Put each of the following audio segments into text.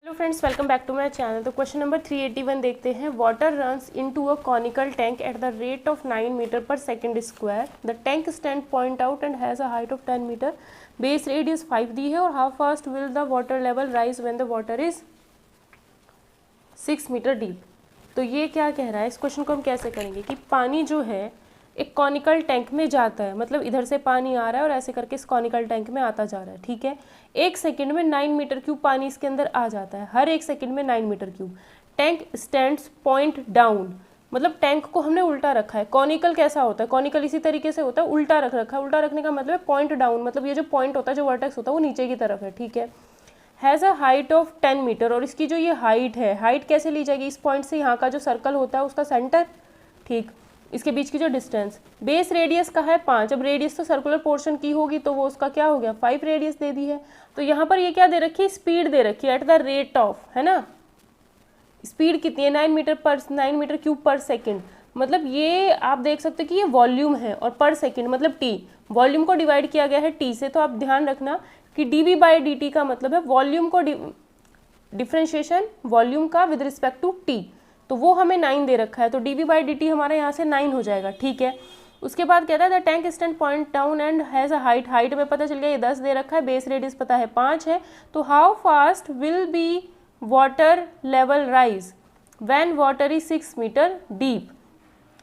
Hello friends, welcome back to my channel. तो question number 381 देखते हैं। Water runs into a conical tank at the rate of 9 metre per second square. The tank stand point out and has a height of 10 metre, base radius 5 दी है और how fast will the water level rise when the water is 6 metre deep. तो ये क्या कह रहा है, इस क्वेश्चन को हम कैसे करेंगे कि पानी जो है एक कॉनिकल टैंक में जाता है, मतलब इधर से पानी आ रहा है और ऐसे करके इस कॉनिकल टैंक में आता जा रहा है। ठीक है, एक सेकंड में 9 मीटर क्यूब पानी इसके अंदर आ जाता है, हर एक सेकंड में 9 meter cube. Tank stands point down, मतलब टैंक को हमने उल्टा रखा है। कॉनिकल कैसा होता है, कॉनिकल इसी तरीके से होता है, उल्टा रख रखा है। उल्टा रखने का मतलब है पॉइंट डाउन, मतलब ये जो पॉइंट होता है, जो वर्टेक्स होता है वो नीचे की तरफ है। ठीक है, has a height of 10 meter, और इसकी जो ये हाइट है, हाइट कैसे ली जाएगी, इस पॉइंट से यहाँ का जो सर्कल होता है उसका सेंटर, ठीक, इसके बीच की जो डिस्टेंस। बेस रेडियस का है 5, अब रेडियस तो सर्कुलर पोर्शन की होगी तो वो उसका क्या हो गया 5 रेडियस दे दी है। तो यहाँ पर ये क्या दे रखी है, स्पीड दे रखी है एट द रेट ऑफ, है ना, स्पीड कितनी है 9 मीटर क्यूब पर सेकेंड। मतलब ये आप देख सकते हो कि ये वॉल्यूम है और पर सेकेंड मतलब टी, वॉल्यूम को डिवाइड किया गया है टी से। तो आप ध्यान रखना कि dv बाई dt का मतलब है वॉल्यूम को डिफ्रेंशिएशन वॉल्यूम का विद रिस्पेक्ट टू टी, तो वो हमें 9 दे रखा है, तो dv बाई dt हमारा यहाँ से 9 हो जाएगा। ठीक है, उसके बाद कहता है the tank stand point down and has a height, height में पता चल गया ये 10 दे रखा है, बेस रेडियस पता है 5 है। तो how fast will be water level rise when water is 6 metre deep.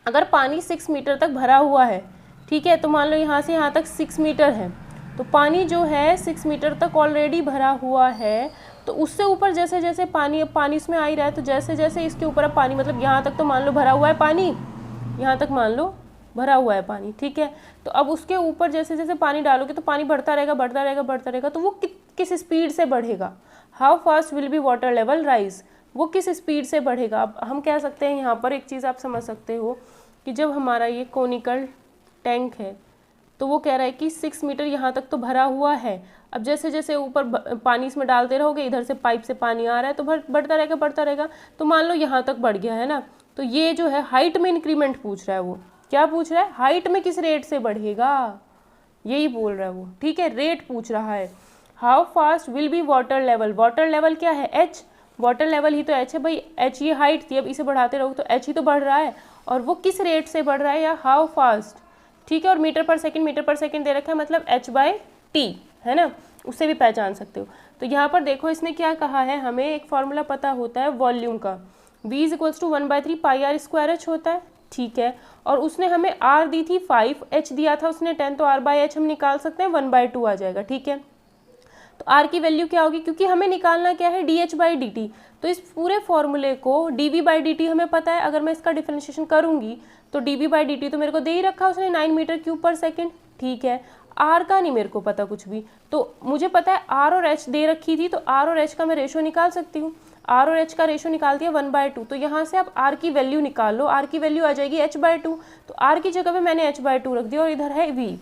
अगर पानी 6 मीटर तक भरा हुआ है, ठीक है, तो मान लो यहाँ से यहाँ तक 6 मीटर है, तो पानी जो है 6 मीटर तक ऑलरेडी भरा हुआ है। तो उससे ऊपर जैसे जैसे पानी इसमें आ ही रहा है, तो जैसे जैसे इसके ऊपर अब पानी, मतलब यहाँ तक तो मान लो भरा हुआ है पानी, यहाँ तक मान लो भरा हुआ है पानी, ठीक है, तो अब उसके ऊपर जैसे जैसे पानी डालोगे तो पानी बढ़ता रहेगा बढ़ता रहेगा बढ़ता रहेगा, तो वो किस स्पीड से बढ़ेगा, how fast will be water level rise, वो किस स्पीड से बढ़ेगा। अब हम कह सकते हैं यहाँ पर एक चीज़ आप समझ सकते हो कि जब हमारा ये कोनिकल टैंक है तो वो कह रहा है कि 6 मीटर यहाँ तक तो भरा हुआ है, अब जैसे जैसे ऊपर पानी इसमें डालते रहोगे, इधर से पाइप से पानी आ रहा है तो बढ़ता रहेगा, तो मान लो यहाँ तक बढ़ गया है ना, तो ये जो है हाइट में इंक्रीमेंट पूछ रहा है। वो क्या पूछ रहा है, हाइट में किस रेट से बढ़ेगा, यही बोल रहा है वो। ठीक है, रेट पूछ रहा है। How fast will be water level, water level क्या है एच, वाटर लेवल ही तो एच है भाई, एच ये हाइट थी, अब इसे बढ़ाते रहोगे तो एच ही तो बढ़ रहा है, और वो किस रेट से बढ़ रहा है या हाउ फास्ट। ठीक है, और मीटर पर सेकंड दे रखा है, मतलब h बाई टी, है ना, उससे भी पहचान सकते हो। तो यहाँ पर देखो इसने क्या कहा है, हमें एक फॉर्मूला पता होता है वॉल्यूम का, v is equals to 1/3 pi r square h होता है। ठीक है, और उसने हमें r दी थी 5, h दिया था उसने 10, तो r बाई h हम निकाल सकते हैं 1/2 आ जाएगा। ठीक है, तो r की वैल्यू क्या होगी, क्योंकि हमें निकालना क्या है dh बाई dt, तो इस पूरे फॉर्मूले को dv बाई dt हमें पता है, अगर मैं इसका डिफरेंशिएशन करूंगी तो dv बाई dt तो मेरे को दे ही रखा उसने 9 मीटर क्यूब पर सेकंड। ठीक है, r का नहीं मेरे को पता कुछ भी, तो मुझे पता है r और h दे रखी थी, तो r और h का मैं रेशो निकाल सकती हूँ, r और h का रेशो निकाल दिया 1/2, तो यहाँ से आप r की वैल्यू निकाल लो, r की वैल्यू आ जाएगी h/2, तो r की जगह पे मैंने h/2 रख दिया और इधर है v।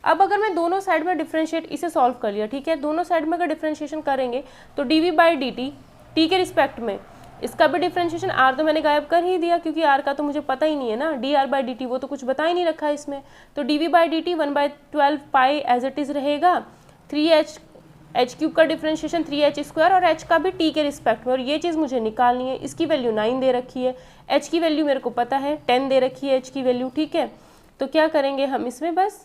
अब अगर मैं दोनों साइड में डिफरेंशिएट, इसे सॉल्व कर लिया, ठीक है, दोनों साइड में अगर डिफरेंशिएशन करेंगे तो dv बाई dt t के रिस्पेक्ट में, इसका भी डिफरेंशिएशन r तो मैंने गायब कर ही दिया क्योंकि r का तो मुझे पता ही नहीं है ना, dr बाई dt वो तो कुछ बता ही नहीं रखा है इसमें, तो dv by dt 1/12 pi as it is रहेगा, 3h h क्यूब का डिफरेंशिएशन 3h स्क्वायर और h का भी t के रिस्पेक्ट में, और ये चीज़ मुझे निकालनी है। इसकी वैल्यू 9 दे रखी है, h की वैल्यू मेरे को पता है 10 दे रखी है h की वैल्यू। ठीक है, तो क्या करेंगे हम इसमें, बस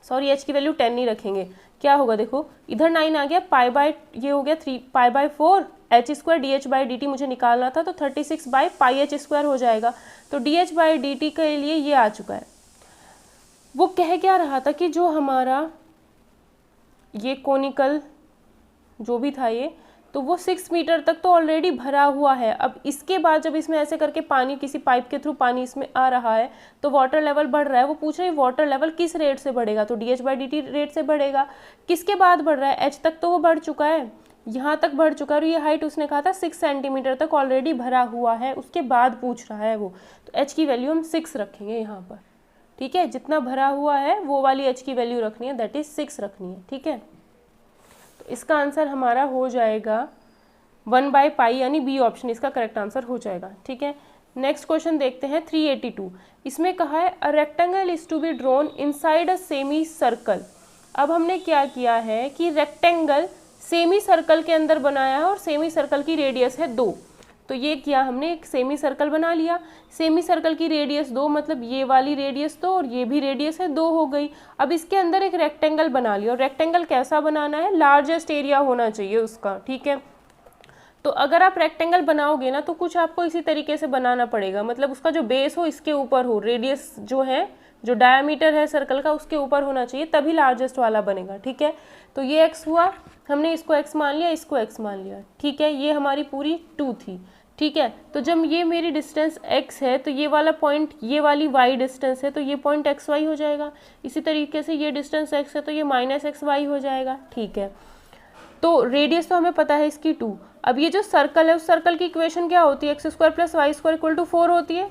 सॉरी h की वैल्यू 10 नहीं रखेंगे, क्या होगा देखो इधर 9 आ गया, पाई बाई ये हो गया 3 pi by 4 h square dh by dt मुझे निकालना था, तो 36 बाई पाई h स्क्वायर हो जाएगा, तो dh बाई dt के लिए ये आ चुका है। वो कह क्या रहा था कि जो हमारा ये कोनिकल जो भी था ये, तो वो 6 मीटर तक तो ऑलरेडी भरा हुआ है, अब इसके बाद जब इसमें ऐसे करके पानी किसी पाइप के थ्रू पानी इसमें आ रहा है तो वाटर लेवल बढ़ रहा है, वो पूछ रहे हैं वाटर लेवल किस रेट से बढ़ेगा, तो dh बाई dt रेट से बढ़ेगा। किसके बाद बढ़ रहा है, h तक तो वो बढ़ चुका है, यहाँ तक बढ़ चुका है, और ये हाइट उसने कहा था 6 सेंटीमीटर तक ऑलरेडी भरा हुआ है, उसके बाद पूछ रहा है वो, तो h की वैल्यू हम 6 रखेंगे यहाँ पर। ठीक है, जितना भरा हुआ है वो वाली h की वैल्यू रखनी है, दैट इज 6 रखनी है। ठीक है, तो इसका आंसर हमारा हो जाएगा 1/पाई, यानी बी ऑप्शन इसका करेक्ट आंसर हो जाएगा। ठीक है, नेक्स्ट क्वेश्चन देखते हैं 382। इसमें कहा है a rectangle is to be drawn inside a semi circle. अब हमने क्या किया है कि रेक्टेंगल सेमी सर्कल के अंदर बनाया है और सेमी सर्कल की रेडियस है 2। तो ये किया हमने, एक सेमी सर्कल बना लिया, सेमी सर्कल की रेडियस 2 मतलब ये वाली रेडियस 2 और ये भी रेडियस है 2 हो गई। अब इसके अंदर एक रेक्टेंगल बना लिया, और रेक्टेंगल कैसा बनाना है, लार्जेस्ट एरिया होना चाहिए उसका, ठीक है। तो अगर आप रेक्टेंगल बनाओगे ना तो कुछ आपको इसी तरीके से बनाना पड़ेगा, मतलब उसका जो बेस हो इसके ऊपर हो, रेडियस जो है, जो डायमीटर है सर्कल का उसके ऊपर होना चाहिए, तभी लार्जेस्ट वाला बनेगा, ठीक है। तो ये x हुआ, हमने इसको x मान लिया, इसको x मान लिया, ठीक है। ये हमारी पूरी 2 थी, ठीक है। तो जब ये मेरी डिस्टेंस x है तो ये वाला पॉइंट, ये वाली y डिस्टेंस है तो ये पॉइंट xy हो जाएगा। इसी तरीके से ये डिस्टेंस x है तो ये -xy हो जाएगा, ठीक है। तो रेडियस तो हमें पता है इसकी 2। अब ये जो सर्कल है उस सर्कल की इक्वेशन क्या होती है, x² + y² = 4 होती है।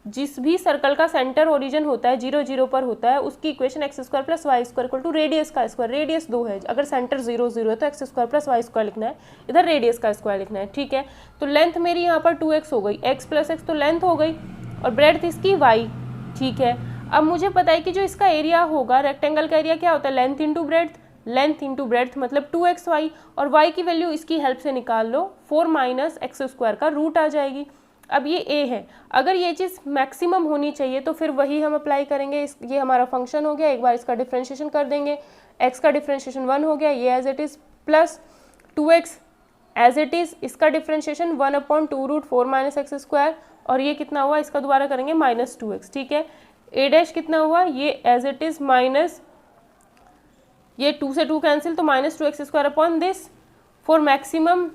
जिस भी सर्कल का सेंटर ओरिजिन होता है 0 0 पर होता है उसकी इक्वेशन x² + y² = रेडियस का स्क्वायर। रेडियस 2 है, अगर सेंटर 0 0 है तो x² + y² लिखना है, इधर रेडियस का स्क्वायर लिखना है, ठीक है। तो लेंथ मेरी यहाँ पर 2x हो गई, x + x तो लेंथ हो गई, और ब्रेड्थ इसकी y, ठीक है। अब मुझे पता है कि जो इसका एरिया होगा, रेक्टेंगल का एरिया क्या होता है, length into breadth, length into breadth मतलब 2xy, और y की वैल्यू इसकी हेल्प से निकाल लो, 4 - x² का रूट आ जाएगी। अब ये a है, अगर ये चीज़ मैक्सिमम होनी चाहिए तो फिर वही हम अप्लाई करेंगे। ये हमारा फंक्शन हो गया, एक बार इसका डिफ्रेंशिएशन कर देंगे, x का डिफ्रेंशिएशन 1 हो गया, ये as it is, plus 2x as it is, इसका डिफ्रेंशिएशन 1/2 √4 - x², और ये कितना हुआ, इसका दोबारा करेंगे -2x, ठीक है। a' कितना हुआ, ये एज इट इज़ माइनस, ये 2 से 2 कैंसिल तो -2x² upon this. For maximum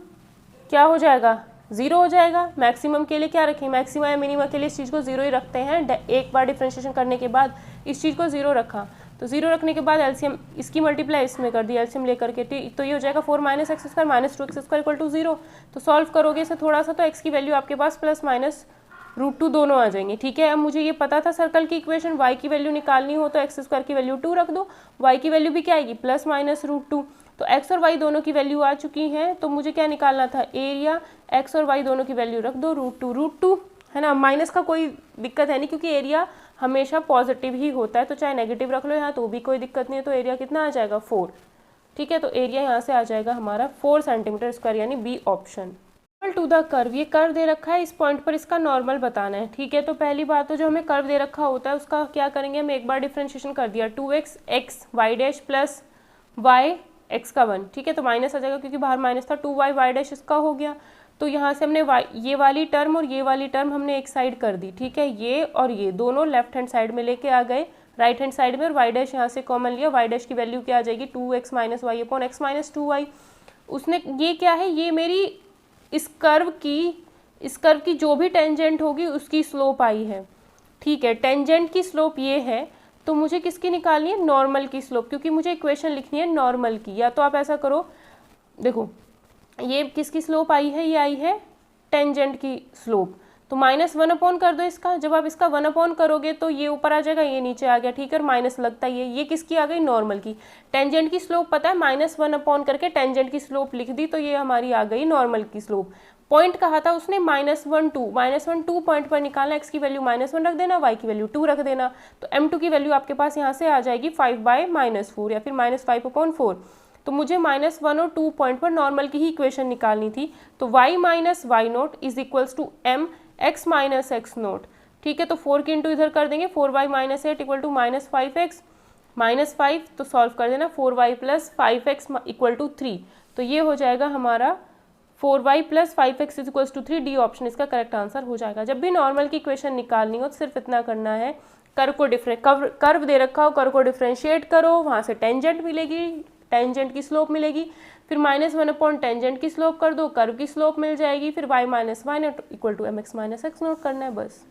क्या हो जाएगा, 0 हो जाएगा। मैक्सिमम के लिए क्या रखें, मैक्सिमम या मिनिमम के लिए इस चीज़ को 0 ही रखते हैं। एक बार डिफ्रेंशिएशन करने के बाद इस चीज़ को 0 रखा, तो 0 रखने के बाद एलसीएम इसकी मल्टीप्लाई इसमें कर दी, एलसीएम लेकर के, तो ये हो जाएगा 4 - x² -2x² = 0। तो सॉल्व करोगे इसे थोड़ा सा तो x की वैल्यू आपके पास +- √2 दोनों आ जाएंगे, ठीक है। अब मुझे ये पता था सर्कल की इक्वेशन, y की वैल्यू निकालनी हो तो x² की वैल्यू 2 रख दो, y की वैल्यू भी क्या आएगी, +- √2। तो x और y दोनों की वैल्यू आ चुकी हैं, तो मुझे क्या निकालना था, एरिया। x और y दोनों की वैल्यू रख दो, √2 है ना। माइनस का कोई दिक्कत है नहीं क्योंकि एरिया हमेशा पॉजिटिव ही होता है, तो चाहे नेगेटिव रख लो यहाँ तो भी कोई दिक्कत नहीं है। तो एरिया कितना आ जाएगा, 4, ठीक है। तो एरिया यहाँ से आ जाएगा हमारा 4 cm², यानी B option. To the curve, ये कर्व दे रखा है, इस पॉइंट पर इसका नॉर्मल बताना है, ठीक है। तो पहली बात तो जो हमें कर्व दे रखा होता है उसका क्या करेंगे, हम एक बार डिफ्रेंशिएशन कर दिया, 2x x y' plus y x का 1, ठीक है। तो माइनस आ जाएगा क्योंकि बाहर माइनस था, 2y y' इसका हो गया। तो यहाँ से हमने y, ये वाली टर्म और ये वाली टर्म हमने एक साइड कर दी, ठीक है। ये और ये दोनों लेफ्ट हैंड साइड में लेके आ गए, राइट हैंड साइड में, और y' यहाँ से कॉमन लिया, y' की वैल्यू क्या आ जाएगी, 2x - y upon x - 2y। उसने ये क्या है, ये मेरी इस कर्व की जो भी टेंजेंट होगी उसकी स्लोप आई है, ठीक है। टेंजेंट की स्लोप ये है, तो मुझे किसकी निकालनी है, नॉर्मल की स्लोप, क्योंकि मुझे इक्वेशन लिखनी है नॉर्मल की। या तो आप ऐसा करो, देखो ये किसकी स्लोप आई है, ये आई है टेंजेंट की स्लोप, तो -1 अपॉन कर दो इसका। जब आप इसका 1 अपॉन करोगे तो ये ऊपर आ जाएगा, ये नीचे आ गया, ठीक है, और माइनस लगता ही है। ये किसकी आ गई, नॉर्मल की। टेंजेंट की स्लोप पता है, -1 अपॉन करके टेंजेंट की स्लोप लिख दी, तो ये हमारी आ गई नॉर्मल की स्लोप। पॉइंट कहा था उसने -1 2 पॉइंट पर निकालना, x की वैल्यू -1 रख देना, y की वैल्यू 2 रख देना। तो m2 की वैल्यू आपके पास यहाँ से आ जाएगी 5/-4 या फिर -5/4। तो मुझे -1 और 2 पॉइंट पर नॉर्मल की ही इक्वेशन निकालनी थी। तो y - y0 = m x - x0, ठीक है। तो 4 की इंटू इधर कर देंगे, 4y - 8 = -5x -5, तो सॉल्व कर देना, 4y + 5x = 3। तो ये हो जाएगा हमारा 4y + 5x = 3, डी ऑप्शन इसका करेक्ट आंसर हो जाएगा। जब भी नॉर्मल की इक्वेशन निकालनी हो तो सिर्फ इतना करना है, कर्व दे रखा हो, कर्व को डिफ्रेंशिएट करो, वहाँ से टेंजेंट मिलेगी, टेंजेंट की स्लोप मिलेगी, फिर -1 अपॉन टेंजेंट की स्लोप कर दो, कर्व की स्लोप मिल जाएगी, फिर y - y0 = mx - x0 करना है बस।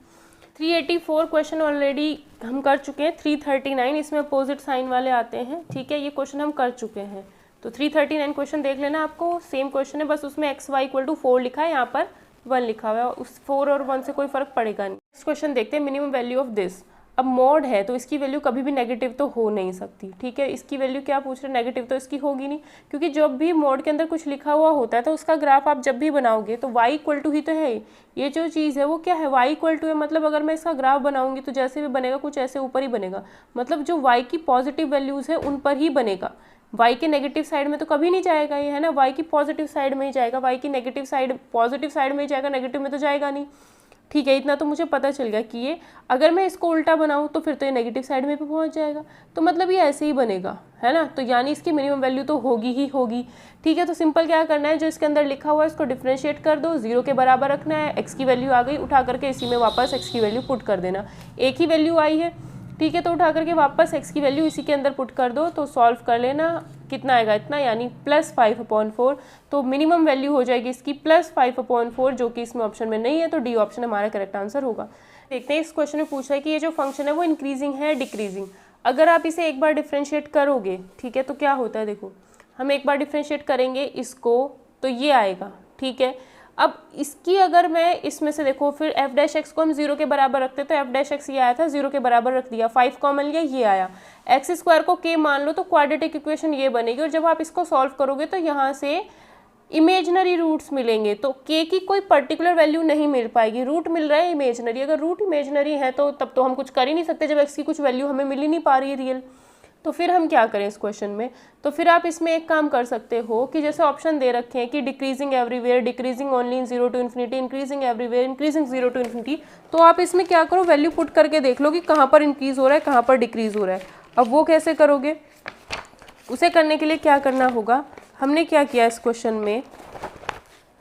384 क्वेश्चन ऑलरेडी हम कर चुके हैं। 339 इसमें अपोजिट साइन वाले आते हैं, ठीक है, ये क्वेश्चन हम कर चुके हैं। तो 339 क्वेश्चन देख लेना, आपको सेम क्वेश्चन है, बस उसमें x y = 4 लिखा है, यहाँ पर 1 लिखा हुआ है, उस 4 और 1 से कोई फर्क पड़ेगा नहीं। नेक्स्ट क्वेश्चन देखते हैं, मिनिमम वैल्यू ऑफ दिस। अब मॉड है तो इसकी वैल्यू कभी भी नेगेटिव तो हो नहीं सकती, ठीक है। इसकी वैल्यू क्या पूछ रहे, नेगेटिव तो इसकी होगी नहीं, क्योंकि जब भी मॉड के अंदर कुछ लिखा हुआ होता है तो उसका ग्राफ आप जब भी बनाओगे तो y = ही तो है। ये जो चीज़ है वो क्या है, y = है, मतलब अगर मैं इसका ग्राफ बनाऊंगी तो जैसे भी बनेगा कुछ ऐसे ऊपर ही बनेगा, मतलब जो y की पॉजिटिव वैल्यूज़ है उन पर ही बनेगा, y के नेगेटिव साइड में तो कभी नहीं जाएगा ये, है ना, y की पॉजिटिव साइड में ही जाएगा, y की नेगेटिव साइड पॉजिटिव साइड में ही जाएगा, नेगेटिव में तो जाएगा नहीं। ठीक है, इतना तो मुझे पता चल गया कि ये अगर मैं इसको उल्टा बनाऊँ तो फिर तो ये नेगेटिव साइड में भी पहुँच जाएगा, तो मतलब ये ऐसे ही बनेगा, है ना, तो यानी इसकी मिनिमम वैल्यू तो होगी ही होगी। ठीक है, तो सिंपल क्या करना है, जो इसके अंदर लिखा हुआ है इसको डिफ्रेंशिएट कर दो, 0 के बराबर रखना है, x की वैल्यू आ गई, उठा करके इसी में वापस x की वैल्यू पुट कर देना, एक ही वैल्यू आई है। ठीक है, तो उठा करके वापस x की वैल्यू इसी के अंदर पुट कर दो, तो सॉल्व कर लेना, कितना आएगा इतना, यानी +5/4, तो मिनिमम वैल्यू हो जाएगी इसकी +5/4, जो कि इसमें ऑप्शन में नहीं है, तो डी ऑप्शन हमारा करेक्ट आंसर होगा। देखते हैं इस क्वेश्चन में पूछा है कि ये जो फंक्शन है वो इंक्रीजिंग है डिक्रीजिंग। अगर आप इसे एक बार डिफ्रेंशिएट करोगे, ठीक है, तो क्या होता है, देखो हम एक बार डिफ्रेंशिएट करेंगे इसको तो ये आएगा। ठीक है, अब इसकी अगर मैं इसमें से देखो फिर f' को हम 0 के बराबर रखते तो f' ये आया था, 0 के बराबर रख दिया, 5 कॉमन लिया, ये आया, x² को k मान लो तो क्वाड्रेटिक इक्वेशन ये बनेगी। और जब आप इसको सॉल्व करोगे तो यहाँ से इमेजनरी रूट्स मिलेंगे, तो k की कोई पर्टिकुलर वैल्यू नहीं मिल पाएगी, रूट मिल रहा है इमेजनरी। अगर रूट इमेजनरी है तो तब तो हम कुछ कर ही नहीं सकते, जब x की कुछ वैल्यू हमें मिल ही नहीं पा रही है रियल, तो फिर हम क्या करें इस क्वेश्चन में। तो फिर आप इसमें एक काम कर सकते हो कि जैसे ऑप्शन दे रखे हैं कि decreasing everywhere, decreasing only in 0 to ∞, increasing everywhere, increasing 0 to ∞, तो आप इसमें क्या करो, वैल्यू पुट करके देख लो कि कहाँ पर इंक्रीज हो रहा है, कहाँ पर डिक्रीज हो रहा है। अब वो कैसे करोगे, उसे करने के लिए क्या करना होगा, हमने क्या किया इस क्वेश्चन में,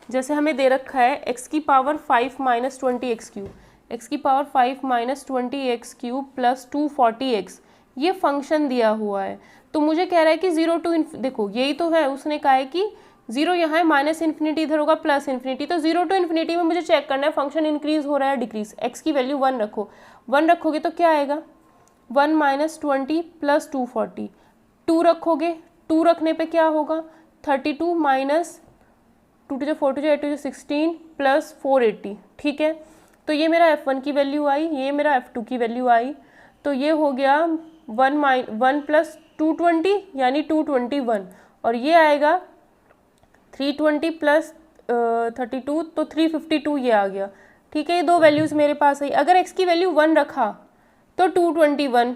जैसे हमें दे रखा है x की पावर 5 - 20x3, x की पावर 5 - 20x3 प्लस 240x, ये फंक्शन दिया हुआ है। तो मुझे कह रहा है कि 0 to देखो यही तो है, उसने कहा है कि 0 यहाँ है, -∞ इधर होगा +∞, तो 0 to ∞ में मुझे चेक करना है फंक्शन इंक्रीज हो रहा है डिक्रीज। x की वैल्यू 1 रखो, 1 रखोगे तो क्या आएगा, 1 - 20 प्लस 240, 2 रखोगे, 2 रखने पे क्या होगा, 32 minus 2 to 4 to 8 to 16 plus 480। ठीक है, तो ये मेरा f1 की वैल्यू आई, ये मेरा f2 की वैल्यू आई, तो ये हो गया 1 प्लस 220 यानी 221, और ये आएगा 320 प्लस 32 तो 352 ये आ गया। ठीक है, ये दो वैल्यूज़ मेरे पास आई। अगर x की वैल्यू 1 रखा तो 221,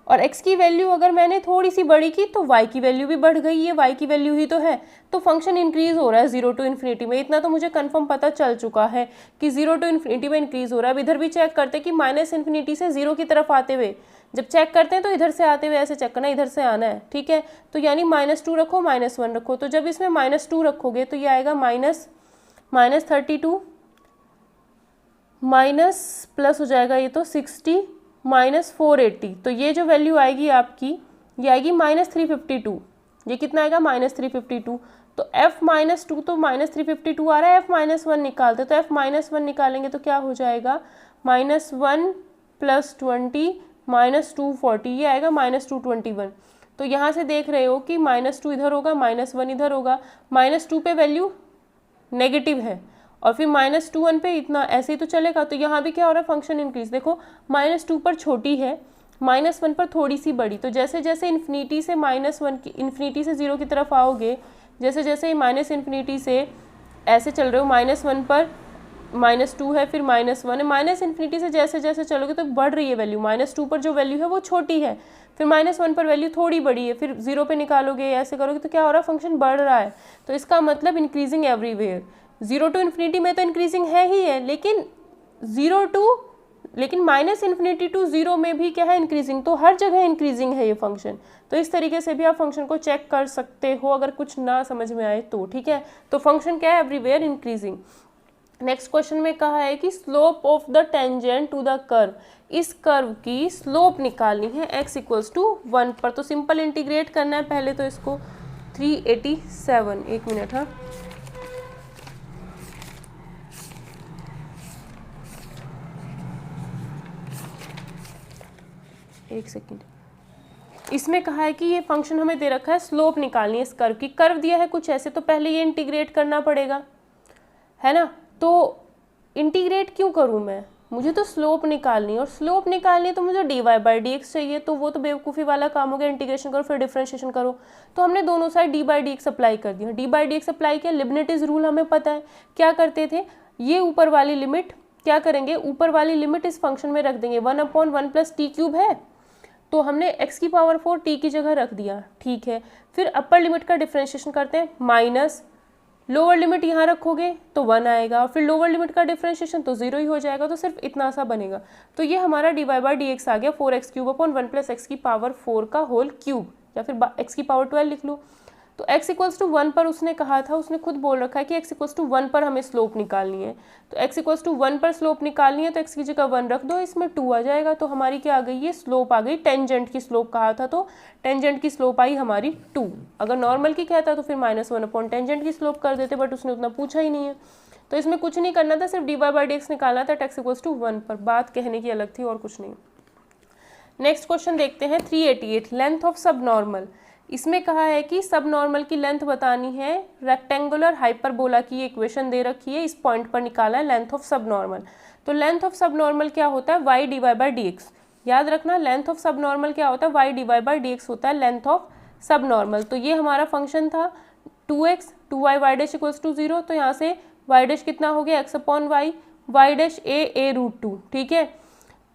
और x की वैल्यू अगर मैंने थोड़ी सी बड़ी की तो y की वैल्यू भी बढ़ गई, ये y की वैल्यू ही तो है, तो फंक्शन इंक्रीज हो रहा है 0 to ∞ में। इतना तो मुझे कंफर्म पता चल चुका है कि 0 to ∞ में इंक्रीज हो रहा है। अब इधर भी चेक करते कि -∞ से 0 की तरफ आते हुए, जब चेक करते हैं तो इधर से आते हुए ऐसे चेक करना, इधर से आना है। ठीक है, तो यानी -2 रखो, -1 रखो, तो जब इसमें -2 रखोगे तो ये आएगा -32 माइनस प्लस हो जाएगा ये तो 60 -480, तो ये जो वैल्यू आएगी आपकी, ये आएगी -352। ये कितना आएगा, -352। तो f-2 तो -352 आ रहा है, f-1 निकालते, तो f-1 निकालेंगे तो क्या हो जाएगा, -1 + 20 -240, ये आएगा -221। तो यहाँ से देख रहे हो कि -2 इधर होगा, -1 इधर होगा, -2 पे वैल्यू नेगेटिव है और फिर -21 पे इतना, ऐसे ही तो चलेगा। तो यहाँ भी क्या हो रहा है, फंक्शन इंक्रीज। देखो -2 पर छोटी है, -1 पर थोड़ी सी बड़ी, तो जैसे जैसे इन्फिनिटी से -1 की, इन्फिनिटी से 0 की तरफ आओगे, जैसे जैसे -∞ से ऐसे चल रहे हो, -1 पर -2 है, फिर -1 है, -∞ से जैसे जैसे चलोगे तो बढ़ रही है वैल्यू, -2 पर जो वैल्यू है वो छोटी है, फिर -1 पर वैल्यू थोड़ी बड़ी है, फिर 0 पे निकालोगे, ऐसे करोगे तो क्या हो रहा है, फंक्शन बढ़ रहा है। तो इसका मतलब इंक्रीजिंग एवरीवेयर। 0 to ∞ में तो इंक्रीजिंग है ही है, लेकिन -∞ to 0 में भी क्या है, इंक्रीजिंग, तो हर जगह इंक्रीजिंग है ये फंक्शन। तो इस तरीके से भी आप फंक्शन को चेक कर सकते हो अगर कुछ ना समझ में आए तो। ठीक है, तो फंक्शन क्या है, एवरीवेयर इंक्रीजिंग। नेक्स्ट क्वेश्चन में कहा है कि slope of the tangent to the curve, इस कर्व की स्लोप निकालनी है x = 1 पर। तो सिंपल इंटीग्रेट करना है पहले तो इसको, 387, एक मिनट, हाँ एक सेकेंड। इसमें कहा है कि ये फंक्शन हमें दे रखा है, स्लोप निकालनी है इस कर्व की। कर्व दिया है कुछ ऐसे, तो पहले ये इंटीग्रेट करना पड़ेगा, है ना। तो इंटीग्रेट क्यों करूँ मैं, मुझे तो स्लोप निकालनी है, और स्लोप निकालनी है तो मुझे dy/dx चाहिए, तो वो तो बेवकूफ़ी वाला काम हो गया, इंटीग्रेशन करो फिर डिफरेंशिएशन करो। तो हमने दोनों साइड dy/dx अप्लाई कर दिया। dy/dx अप्लाई किया, लिबनिटीज रूल हमें पता है, क्या करते थे, ये ऊपर वाली लिमिट क्या करेंगे, ऊपर वाली लिमिट इस फंक्शन में रख देंगे, 1/1 + t³ है, तो हमने x की पावर 4 t की जगह रख दिया, ठीक है। फिर अपर लिमिट का डिफ्रेंशिएशन करते हैं, माइनस लोअर लिमिट यहाँ रखोगे तो 1 आएगा, और फिर लोअर लिमिट का डिफ्रेंशिएशन तो 0 ही हो जाएगा, तो सिर्फ इतना सा बनेगा। तो ये हमारा dy/dx आ गया 4x³ अपॉन 1 + x की पावर 4 का होल क्यूब, या फिर x की पावर 12 लिख लो। तो x = 1 पर उसने कहा था, उसने खुद बोल रखा है कि x = 1 पर हमें स्लोप निकालनी है। तो x = 1 पर स्लोप निकालनी है तो x की जगह 1 रख दो, इसमें 2 आ जाएगा। तो हमारी क्या आ गई, ये स्लोप आ गई। टेंजेंट की स्लोप कहा था तो टेंजेंट की स्लोप आई हमारी 2। अगर नॉर्मल की कहता तो फिर -1 अपॉन टेंजेंट की स्लोप कर देते, बट उसने उतना पूछा ही नहीं है। तो इसमें कुछ नहीं करना था, सिर्फ dy/dx निकालना था x = 1 पर। बात कहने की अलग थी और कुछ नहीं। नेक्स्ट क्वेश्चन देखते हैं 388, लेंथ ऑफ सब नॉर्मल। इसमें कहा है कि सब नॉर्मल की लेंथ बतानी है, रेक्टेंगुलर हाइपरबोला की इक्वेशन दे रखी है, इस पॉइंट पर निकाला है लेंथ ऑफ सब नॉर्मल। तो लेंथ ऑफ सब नॉर्मल क्या होता है, y dy/dx। याद रखना, लेंथ ऑफ सब नॉर्मल क्या होता है, y dy/dx होता है लेंथ ऑफ सब नॉर्मल। तो ये हमारा फंक्शन था 2x 2y y' = 0, तो यहाँ से y' कितना हो गया x/y, y' a√2, ठीक है।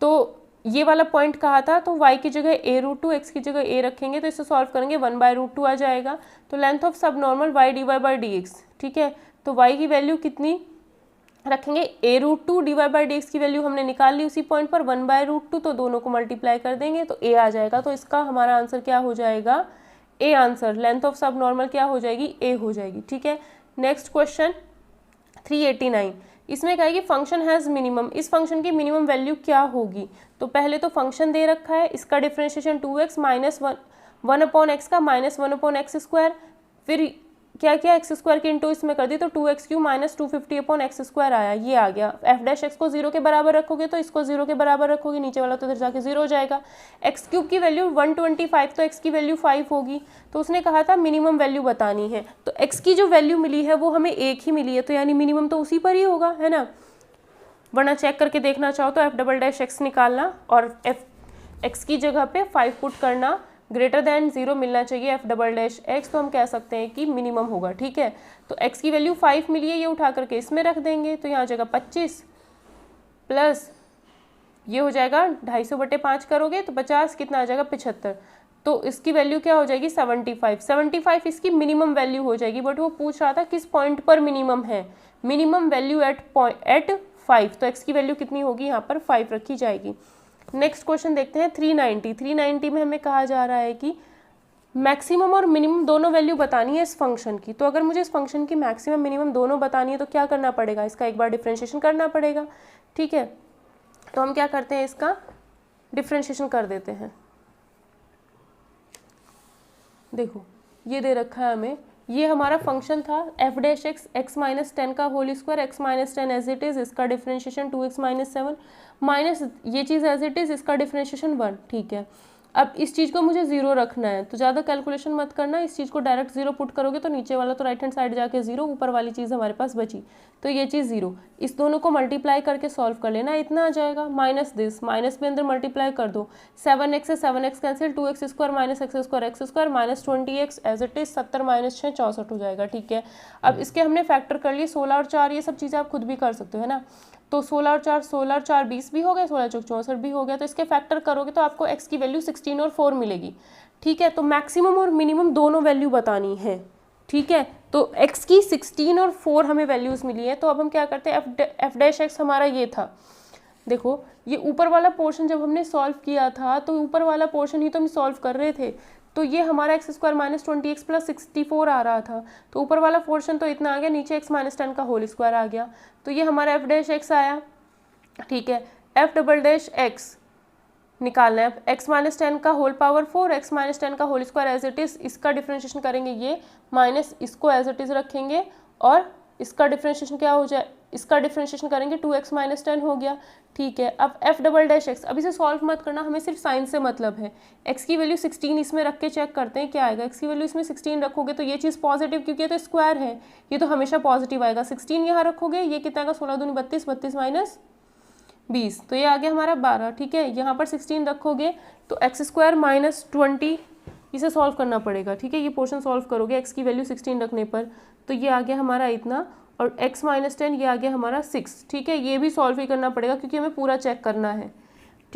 तो ये वाला पॉइंट कहा था, तो y की जगह a√2, x की जगह a रखेंगे, तो इसे सॉल्व करेंगे 1/√2 आ जाएगा। तो लेंथ ऑफ सब नॉर्मल y dy/dx, ठीक है। तो y की वैल्यू कितनी रखेंगे, a√2, dy/dx की वैल्यू हमने निकाल ली उसी पॉइंट पर 1/√2, तो दोनों को मल्टीप्लाई कर देंगे तो a आ जाएगा। तो इसका हमारा आंसर क्या हो जाएगा, a आंसर। लेंथ ऑफ सब नॉर्मल क्या हो जाएगी, a हो जाएगी, ठीक है। नेक्स्ट क्वेश्चन 389, इसमें कहा है कि फंक्शन हैज़ मिनिमम, इस फंक्शन की मिनिमम वैल्यू क्या होगी। तो पहले तो फंक्शन दे रखा है, इसका डिफ्रेंशिएशन 2x -1 अपॉन x का -1 अपॉन x², फिर क्या किया x² की इंटू इसमें कर दी, तो 2x³ -250 अपॉन x² आया, ये आ गया। f' को 0 के बराबर रखोगे तो इसको 0 के बराबर रखोगे, नीचे वाला तो इधर जाके 0 हो जाएगा। x³ की वैल्यू 125, तो x की वैल्यू 5 होगी। तो उसने कहा था मिनिमम वैल्यू बतानी है, तो x की जो वैल्यू मिली है वो हमें 1 ही मिली है, तो यानी मिनिमम तो उसी पर ही होगा, है ना। वरना चेक करके देखना चाहो तो f'' निकालना और x की जगह पे 5 पुट करना, ग्रेटर देन 0 मिलना चाहिए f''x, तो हम कह सकते हैं कि मिनिमम होगा, ठीक है। तो x की वैल्यू 5 मिली है, ये उठा करके इसमें रख देंगे, तो यहाँ आ जाएगा 25 प्लस ये हो जाएगा 250/5 करोगे तो 50, कितना आ जाएगा 75, तो इसकी वैल्यू क्या हो जाएगी 75 इसकी मिनिमम वैल्यू हो जाएगी। बट वो पूछ रहा था किस पॉइंट पर मिनिमम है, मिनिमम वैल्यू एट 5, तो x की वैल्यू कितनी होगी, यहाँ पर 5 रखी जाएगी। नेक्स्ट क्वेश्चन देखते हैं 390 में हमें कहा जा रहा है कि मैक्सिमम और मिनिमम दोनों वैल्यू बतानी है इस फंक्शन की। तो अगर मुझे इस फंक्शन की मैक्सिमम मिनिमम दोनों बतानी है तो क्या करना पड़ेगा, इसका एक बार डिफ्रेंशिएशन करना पड़ेगा, ठीक है। तो हम क्या करते हैं, इसका डिफ्रेंशिएशन कर देते हैं। देखो ये दे रखा है हमें, ये हमारा फंक्शन था f'(x) x - 10 का whole square, x - 10 as it is, इसका डिफ्रेंशिएशन 2x - 7 माइनस ये चीज़ एज इट इज़, इसका डिफ्रेंशिएशन 1, ठीक है। अब इस चीज़ को मुझे 0 रखना है, तो ज़्यादा कैलकुलेशन मत करना, इस चीज़ को डायरेक्ट 0 पुट करोगे तो नीचे वाला तो राइट हैंड साइड जाके 0, ऊपर वाली चीज़ हमारे पास बची, तो ये चीज़ 0। इस दोनों को मल्टीप्लाई करके सॉल्व कर लेना, इतना आ जाएगा माइनस दिस, माइनस में अंदर मल्टीप्लाई कर दो, 7x से 7x cancel, 2x² - x² -20x as it is, 70 - 6 64 हो जाएगा, ठीक है। अब इसके हमने फैक्टर कर लिए 16 और 4, ये सब चीज़ें आप खुद भी कर सकते हो, है ना। तो 16 और 4 20 भी हो गए, 16 चौक 64 भी हो गया। तो इसके फैक्टर करोगे तो आपको x की वैल्यू 16 और 4 मिलेगी, ठीक है। तो मैक्सिमम और मिनिमम दोनों वैल्यू बतानी है, ठीक है। तो x की 16 और 4 हमें वैल्यूज़ मिली है। तो अब हम क्या करते हैं, f'(x) हमारा ये था, देखो ये ऊपर वाला पोर्शन जब हमने सॉल्व किया था तो ऊपर वाला पोर्शन ही तो हम सॉल्व कर रहे थे, तो ये हमारा x² - 20x + 64 आ रहा था, तो ऊपर वाला पोर्शन तो इतना आ गया, नीचे x - 10 का होल स्क्वायर आ गया, तो ये हमारा f'(x) आया, ठीक है। f'(x) निकालना है, x - 10 का होल पावर 4, x - 10 का whole square as it is, इसका डिफ्रेंशिएशन करेंगे ये, माइनस इसको एज इट इज़ रखेंगे और इसका डिफ्रेंशिएशन क्या हो जाए, इसका डिफ्रेंशिएशन करेंगे 2x - 10 हो गया, ठीक है। अब f'(x), अब इसे सॉल्व मत करना, हमें सिर्फ साइन से मतलब है। x की वैल्यू 16 इसमें रख के चेक करते हैं क्या आएगा। x की वैल्यू इसमें 16 रखोगे तो ये चीज़ पॉजिटिव, क्योंकि ये तो स्क्वायर है, ये तो हमेशा पॉजिटिव आएगा। 16 यहाँ रखोगे, ये कितना आएगा 16 दूनी 32, 32 - 20, तो ये आ गया हमारा 12, ठीक है। यहाँ पर 16 रखोगे तो x² - 20, इसे सॉल्व करना पड़ेगा, ठीक है। ये पोर्शन सॉल्व करोगे x की वैल्यू 16 रखने पर, तो ये आ गया हमारा इतना, और x - 10 ये आ गया हमारा 6, ठीक है। ये भी सॉल्व ही करना पड़ेगा क्योंकि हमें पूरा चेक करना है,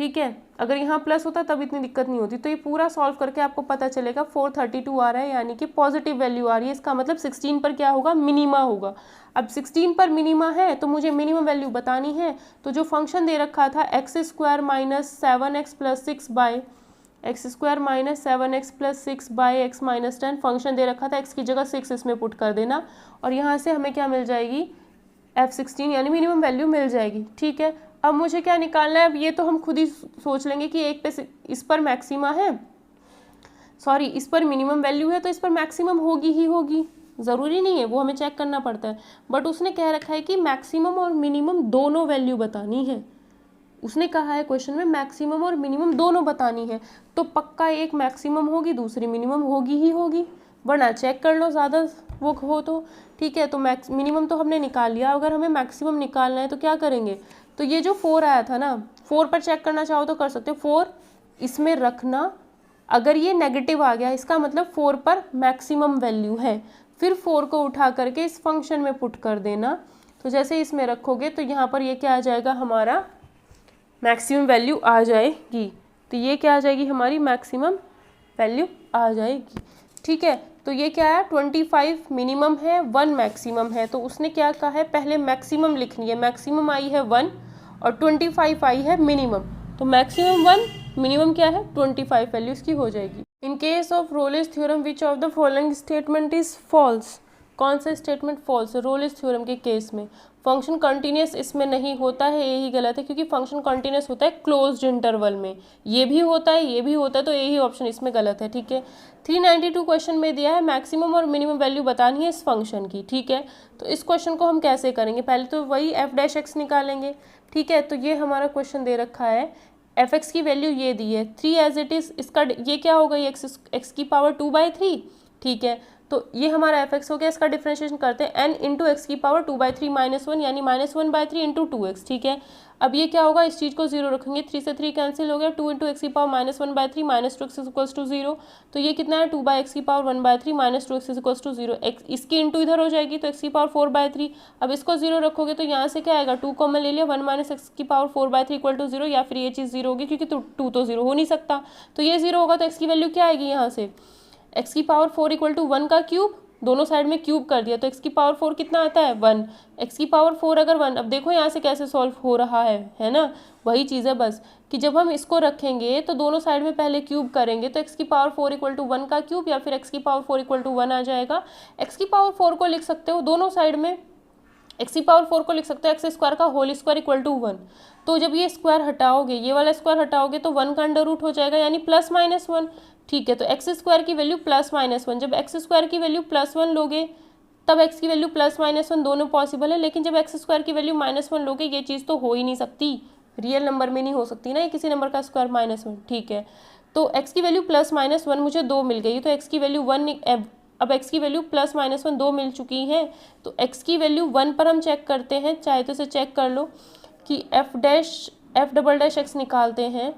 ठीक है, अगर यहाँ प्लस होता तब इतनी दिक्कत नहीं होती। तो ये पूरा सॉल्व करके आपको पता चलेगा 432 आ रहा है, यानी कि पॉजिटिव वैल्यू आ रही है। इसका मतलब 16 पर क्या होगा, मिनिमा होगा। अब 16 पर मिनिमा है तो मुझे मिनिमम वैल्यू बतानी है। तो जो फंक्शन दे रखा था x square minus 7x plus 6 by x square minus 7x plus 6 by x minus 10, function दे रखा था, एक्स की जगह 6 इसमें पुट कर देना और यहाँ से हमें क्या मिल जाएगी, f16 यानी मिनिमम वैल्यू मिल जाएगी। ठीक है, अब मुझे क्या निकालना है, अब ये तो हम खुद ही सोच लेंगे कि एक पे इस पर मैक्सिमा है, सॉरी इस पर मिनिमम वैल्यू है तो इस पर मैक्सिमम होगी ही होगी, ज़रूरी नहीं है, वो हमें चेक करना पड़ता है। बट उसने कह रखा है कि मैक्सिमम और मिनिमम दोनों वैल्यू बतानी है। उसने कहा है क्वेश्चन में मैक्सिमम और मिनिमम दोनों बतानी है, तो पक्का एक मैक्सिमम होगी दूसरी मिनिमम होगी ही होगी, वरना चेक कर लो ज़्यादा वो हो तो। ठीक है, तो मिनिमम तो हमने निकाल लिया, अगर हमें मैक्सिमम निकालना है तो क्या करेंगे, तो ये जो 4 आया था ना, 4 पर चेक करना चाहो तो कर सकते हो, 4 इसमें रखना, अगर ये नेगेटिव आ गया इसका मतलब 4 पर मैक्सिमम वैल्यू है, फिर 4 को उठा करके इस फंक्शन में पुट कर देना। तो जैसे इसमें रखोगे तो यहाँ पर ये क्या आ जाएगा, हमारा मैक्सिमम वैल्यू आ जाएगी। तो ये क्या आ जाएगी, हमारी मैक्सिमम वैल्यू आ जाएगी। ठीक है, तो ये क्या है, 25 मिनिमम है, 1 मैक्सिमम है। तो उसने क्या कहा है, पहले मैक्सिमम लिखनी है, मैक्सिमम आई है 1 और 25 आई है मिनिमम, तो मैक्सिमम 1 मिनिमम क्या है 25 वैल्यू इसकी हो जाएगी। In case of Rolle's theorem which of the following statement is false, कौन सा स्टेटमेंट फॉल्स है रोलेस थ्योरम के केस में, फंक्शन कंटिन्यूस इसमें नहीं होता है, यही गलत है, क्योंकि फंक्शन कंटिन्यूस होता है क्लोज्ड इंटरवल में, ये भी होता है ये भी होता है, तो यही ऑप्शन इसमें गलत है। ठीक है, 392 क्वेश्चन में दिया है मैक्सिमम और मिनिमम वैल्यू बतानी है इस फंक्शन की। ठीक है, तो इस क्वेश्चन को हम कैसे करेंगे, पहले तो वही एफ डैश एक्स निकालेंगे। ठीक है, तो ये हमारा क्वेश्चन दे रखा है, एफ एक्स की वैल्यू ये दी है 3 एज इट इज़, इसका ये क्या होगा, ये एक्स की पावर 2/3। ठीक है, तो ये हमारा एफ एक्स हो गया, इसका डिफ्रेंशिएशन करते हैं n इंटू एक्स की पावर 2/3 -1 यानी -1/3 इंटू 2x। ठीक है, अब ये क्या होगा, इस चीज़ को 0 रखेंगे, 3 से 3 कैंसिल हो गया, 2 इंटू एक्स की पावर -1/3 -2x इक्वल्स टू 0, तो ये कितना है 2/x की पावर 1/3 -2x इक्वल्स टू 0, इसकी इंटू इधर हो जाएगी तो x की पावर 4/3, अब इसको 0 रखोगे तो यहाँ से क्या आएगा, 2 कॉमन ले लिया, 1 - x की पावर 4/3 इक्वल टू 0, या फिर ये चीज़ 0 होगी क्योंकि 2 तो 0 हो नहीं सकता, तो ये 0 होगा तो x की वैल्यू क्या आएगी, यहाँ से x की पावर 4 इक्वल टू 1 का क्यूब, दोनों साइड में क्यूब कर दिया तो x की पावर 4 कितना आता है 1, x की पावर 4 अगर 1, अब देखो यहाँ से कैसे सॉल्व हो रहा है ना, वही चीज़ है बस कि जब हम इसको रखेंगे तो दोनों साइड में पहले क्यूब करेंगे, तो x की पावर 4 इक्वल टू 1 का क्यूब या फिर x की पावर 4 इक्वल टू 1 आ जाएगा। x की पावर 4 को लिख सकते हो दोनों साइड में, x की पावर 4 को लिख सकते हो एक्स स्क्वायर का होल स्क्वायर इक्वल टू 1, तो जब ये स्क्वायर हटाओगे ये वाला स्क्वायर हटाओगे तो 1 का अंडर रूट हो जाएगा यानी +-1। ठीक है, तो एक्स स्क्वायर की वैल्यू +-1, जब एक्स स्क्वायर की वैल्यू +1 लोगे तब एक्स की वैल्यू +-1 दोनों पॉसिबल है, लेकिन जब एक्स स्क्वायर की वैल्यू -1 लोगे ये चीज़ तो हो ही नहीं सकती, रियल नंबर में नहीं हो सकती ना, ये किसी नंबर का स्क्वायर -1। ठीक है, तो एक्स की वैल्यू +-1 मुझे 2 मिल गई, तो एक्स की वैल्यू 1, अब x की वैल्यू +-1 2 मिल चुकी है, तो x की वैल्यू 1 पर हम चेक करते हैं, चाहे तो इसे चेक कर लो कि f'(x) निकालते हैं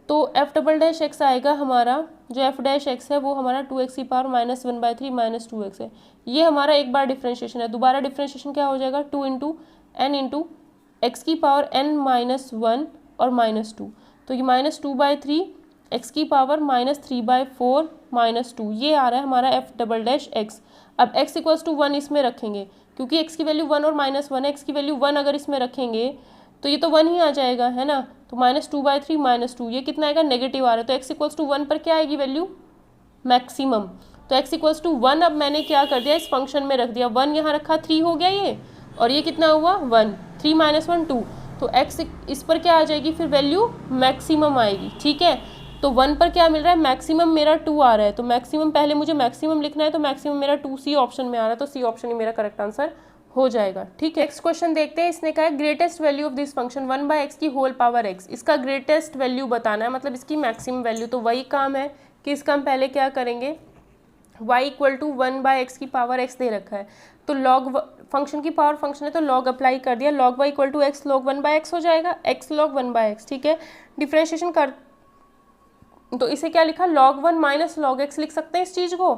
तो f'(x) आएगा हमारा, जो f'(x) है वो हमारा 2x की पावर -1/3 -2x है, ये हमारा एक बार डिफ्रेंशिएशन है, दोबारा डिफ्रेंशिएशन क्या हो जाएगा 2 इंटू n इंटू एक्स की पावर n-1 और -2, तो ये -2/3 x की पावर -3/4 -2, ये आ रहा है हमारा f'(x). अब x इक्वल्स टू 1 इसमें रखेंगे, क्योंकि x की वैल्यू 1 और -1 है, x की वैल्यू 1 अगर इसमें रखेंगे तो ये तो 1 ही आ जाएगा है ना, तो -2/3 -2, ये कितना आएगा नेगेटिव आ रहा है, तो x इक्वल्स टू 1 पर क्या आएगी वैल्यू मैक्सिमम, तो x इक्वल्स टू 1 अब मैंने क्या कर दिया इस फंक्शन में रख दिया, 1 यहाँ रखा 3 हो गया ये, और ये कितना हुआ 1, 3 - 1 2, तो x इस पर क्या आ जाएगी फिर वैल्यू मैक्सिमम आएगी। ठीक है, तो 1 पर क्या मिल रहा है मैक्सिमम मेरा 2 आ रहा है, तो मैक्सिमम पहले मुझे मैक्सिमम लिखना है, तो मैक्सिमम मेरा 2C ऑप्शन में आ रहा है, तो C ऑप्शन ही मेरा करेक्ट आंसर हो जाएगा। ठीक है, नेक्स्ट क्वेश्चन देखते हैं, इसने कहा है greatest value of this function 1/x की होल पावर x, इसका ग्रेटेस्ट वैल्यू बताना है, मतलब इसकी मैक्सिमम वैल्यू, तो वही काम है कि इसका हम पहले क्या करेंगे, y इक्वल टू 1/x की पावर x दे रखा है, तो log फंक्शन की पावर फंक्शन है तो log अप्लाई कर दिया, log y equal to x log 1/x हो जाएगा, x log 1/x। ठीक है, डिफ्रेंशिएशन कर तो इसे क्या लिखा log 1 माइनस log x लिख सकते हैं इस चीज़ को,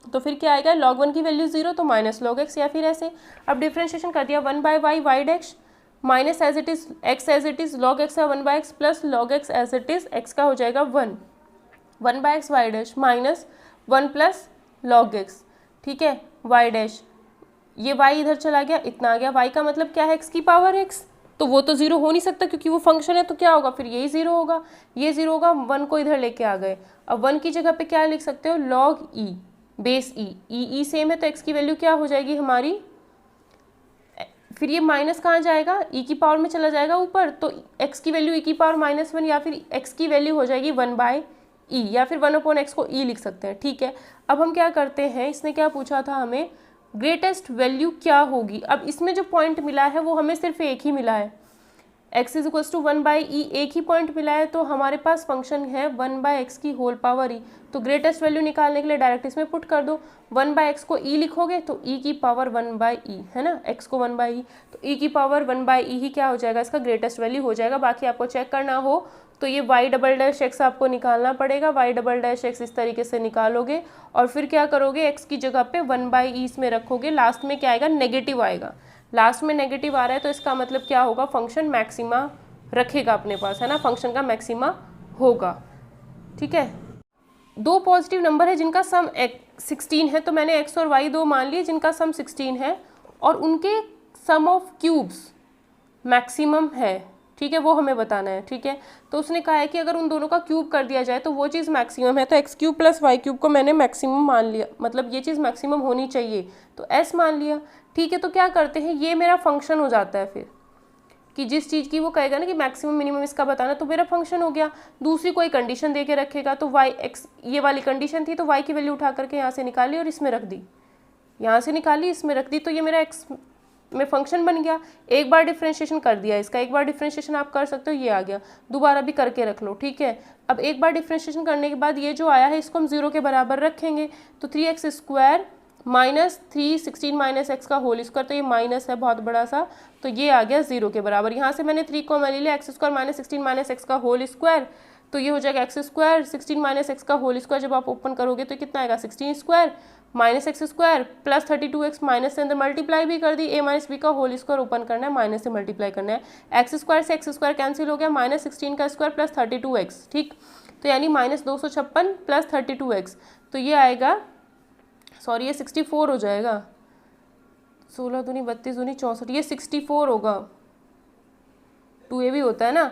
तो फिर क्या आएगा log 1 की वैल्यू 0 तो -log x, या फिर ऐसे अब डिफ्रेंशिएशन कर दिया 1/y y dash minus as it is x log x है 1/x plus log x as it is x का हो जाएगा 1/x y dash minus 1 plus log x, ठीक है, y डैश, ये y इधर चला गया, इतना आ गया, y का मतलब क्या है x की पावर x, तो वो तो जीरो हो नहीं सकता क्योंकि वो फंक्शन है, तो क्या होगा फिर यही जीरो होगा, ये जीरो होगा, 1 को इधर लेके आ गए। अब 1 की जगह पे क्या लिख सकते हो log e बेस ई सेम है तो x की वैल्यू क्या हो जाएगी हमारी, फिर ये माइनस कहाँ जाएगा, e की पावर में चला जाएगा ऊपर, तो x की वैल्यू e की पावर -1 या फिर x की वैल्यू हो जाएगी 1/e या फिर 1/x को e लिख सकते हैं, ठीक है। अब हम क्या करते हैं, इसने क्या पूछा था हमें, ग्रेटेस्ट वैल्यू क्या होगी। अब इसमें जो पॉइंट मिला है वो हमें सिर्फ एक ही मिला है, x is equals to 1/e, एक ही पॉइंट मिला है, तो हमारे पास फंक्शन है 1/x की होल पावर e, तो ग्रेटेस्ट वैल्यू निकालने के लिए डायरेक्ट इसमें पुट कर दो, 1/x को e लिखोगे तो e की पावर 1/e है ना, x को 1/e, तो e की पावर 1/e ही क्या हो जाएगा, इसका ग्रेटेस्ट वैल्यू हो जाएगा। बाकी आपको चेक करना हो तो ये y डबल डैश x आपको निकालना पड़ेगा, y डबल डैश x इस तरीके से निकालोगे और फिर क्या करोगे, x की जगह पे 1/e इसमें रखोगे, लास्ट में क्या आएगा, नेगेटिव आएगा, लास्ट में नेगेटिव आ रहा है तो इसका मतलब क्या होगा, फंक्शन मैक्सिमा रखेगा अपने पास, है ना, फंक्शन का मैक्सिमा होगा, ठीक है। दो पॉजिटिव नंबर है जिनका सम 16 है, तो मैंने x और y दो मान लिए जिनका सम 16 है और उनके सम ऑफ क्यूब्स मैक्सिमम है, ठीक है, वो हमें बताना है, ठीक है। तो उसने कहा है कि अगर उन दोनों का क्यूब कर दिया जाए तो वो चीज़ मैक्सिमम है, तो x cube plus y cube को मैंने मैक्सिमम मान लिया, मतलब ये चीज़ मैक्सिमम होनी चाहिए तो s मान लिया, ठीक है। तो क्या करते हैं, ये मेरा फंक्शन हो जाता है फिर, कि जिस चीज़ की वो कहेगा ना कि मैक्सिमम मिनिमम इसका बताना, तो मेरा फंक्शन हो गया। दूसरी कोई कंडीशन दे के रखेगा तो y x, ये वाली कंडीशन थी तो y की वैल्यू उठा करके यहाँ से निकाली और इसमें रख दी, यहाँ से निकाली इसमें रख दी, तो ये मेरा x में फंक्शन बन गया। एक बार डिफ्रेंशिएशन कर दिया इसका, एक बार डिफ्रेंशिएशन आप कर सकते हो, ये आ गया, दोबारा भी करके रख लो, ठीक है। अब एक बार डिफ्रेंशिएशन करने के बाद ये जो आया है इसको हम 0 के बराबर रखेंगे, तो 3x square minus 3 16 minus x का होल स्क्वायर, तो ये माइनस है बहुत बड़ा सा, तो ये आ गया 0 के बराबर। यहाँ से मैंने 3 को ले लिया, x square minus 16 minus x का होल स्क्वायर, तो ये हो जाएगा एक्स स्क्वायर 16 माइनस एक्स का होल स्क्वायर, जब आप ओपन करोगे तो कितना आएगा 16 square minus x square plus 32x, minus से अंदर मल्टीप्लाई भी कर दी, a माइनस बी का होल स्क्वायर ओपन करना है, माइनस से मल्टीप्लाई करना है, एक्स स्क्वायर से एक्स स्क्वायर कैंसिल हो गया, माइनस 16 का स्क्वायर प्लस 32x, ठीक, तो यानी माइनस 256 प्लस 32x, तो ये आएगा, सॉरी ये 64 हो जाएगा, 16 दूनी 32 दूनी 64, ये 64 होगा, 2a भी होता है ना,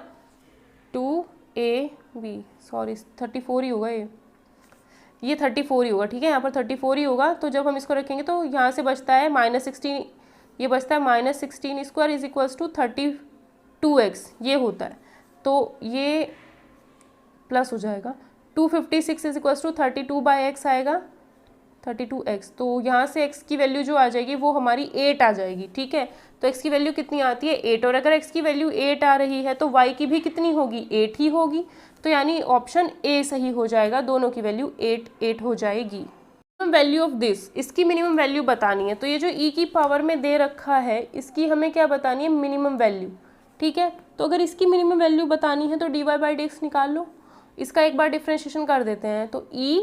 2ab, सॉरी 34 ही होगा, ये 34 ही होगा, ठीक है, यहाँ पर 34 ही होगा। तो जब हम इसको रखेंगे तो यहाँ से बचता है -16, ये बचता है -16 square is equals to 32x, ये होता है, तो ये प्लस हो जाएगा, 256 इज इक्वल्स टू 32/x आएगा, 32x, तो यहाँ से x की वैल्यू जो आ जाएगी वो हमारी 8 आ जाएगी, ठीक है। तो x की वैल्यू कितनी आती है 8, और अगर x की वैल्यू 8 आ रही है तो y की भी कितनी होगी 8 ही होगी, तो यानी ऑप्शन ए सही हो जाएगा, दोनों की वैल्यू 8 हो जाएगी। मिनिमम वैल्यू ऑफ दिस, इसकी मिनिमम वैल्यू बतानी है, तो ये जो e की पावर में दे रखा है इसकी हमें क्या बतानी है मिनिमम वैल्यू, ठीक है। तो अगर इसकी मिनिमम वैल्यू बतानी है तो dy/dx निकाल लो, इसका एक बार डिफ्रेंशिएशन कर देते हैं, तो e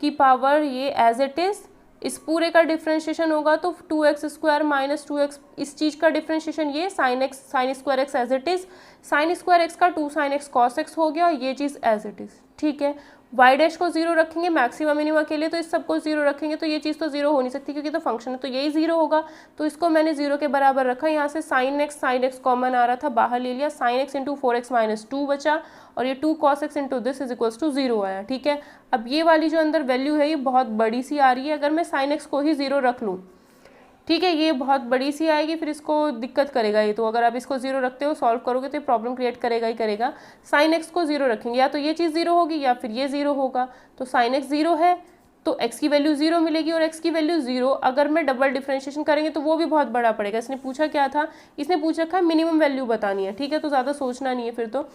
की पावर ये एज इट इज़, इस पूरे का डिफ्रेंशिएशन होगा तो 2x स्क्वायर माइनस 2x, इस चीज़ का डिफ्रेंशिएशन ये sin square x as it is, sine square x का 2 sin x cos x हो गया, ये चीज़ एज इट इज़, ठीक है। y डैश को 0 रखेंगे मैक्सिमम मिनिमम के लिए, तो इस सबको 0 रखेंगे तो ये चीज़ तो 0 हो नहीं सकती क्योंकि तो फंक्शन है, तो यही 0 होगा, तो इसको मैंने 0 के बराबर रखा। यहाँ से sin x कॉमन आ रहा था, बाहर ले लिया, sin x into 4x minus 2 बचा, और ये 2 cos x into this is equals to 0 आया, ठीक है। अब ये वाली जो अंदर वैल्यू है ये बहुत बड़ी सी आ रही है, अगर मैं sin x को ही 0 रख लूँ, ठीक है, ये बहुत बड़ी सी आएगी, फिर इसको दिक्कत करेगा ये, तो अगर आप इसको 0 रखते हो सॉल्व करोगे तो ये प्रॉब्लम क्रिएट करेगा ही करेगा। साइन एक्स को 0 रखेंगे या तो ये चीज़ 0 होगी या फिर ये 0 होगा, तो साइन एक्स 0 है तो x की वैल्यू 0 मिलेगी, और x की वैल्यू 0 अगर मैं डबल डिफ्रेंशिएशन करेंगे तो वो भी बहुत बड़ा पड़ेगा। इसने पूछा क्या था, इसने पूछ रखा है मिनिमम वैल्यू बतानी है, ठीक है, तो ज़्यादा सोचना नहीं है फिर तो,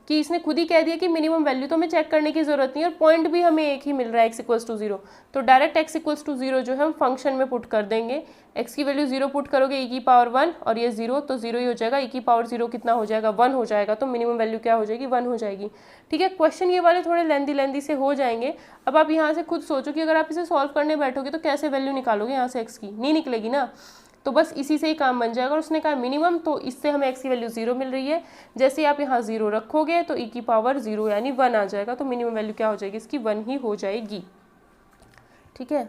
कि इसने खुद ही कह दिया कि मिनिमम वैल्यू, तो हमें चेक करने की जरूरत नहीं है, और पॉइंट भी हमें एक ही मिल रहा है x इक्वल्स टू 0, तो डायरेक्ट x इक्वल्स टू 0 जो है हम फंक्शन में पुट कर देंगे, x की वैल्यू 0 पुट करोगे e की पावर 1 और ये 0, तो 0 ही हो जाएगा, e की पावर 0 कितना हो जाएगा 1 हो जाएगा, तो मिनिमम वैल्यू क्या हो जाएगी 1 हो जाएगी, ठीक है। क्वेश्चन ये वाले थोड़े लेंदी से हो जाएंगे। अब आप यहाँ से खुद सोचो कि अगर आप इसे सॉल्व करने बैठोगे तो कैसे वैल्यू निकालोगे यहाँ से x की, नहीं निकलेगी ना, तो बस इसी से ही काम बन जाएगा। और उसने कहा मिनिमम, तो इससे हमें x की वैल्यू 0 मिल रही है। जैसे आप यहाँ 0 रखोगे तो e की पावर 0 यानी 1 आ जाएगा, तो मिनिमम वैल्यू क्या हो जाएगी इसकी 1 ही हो जाएगी। ठीक है।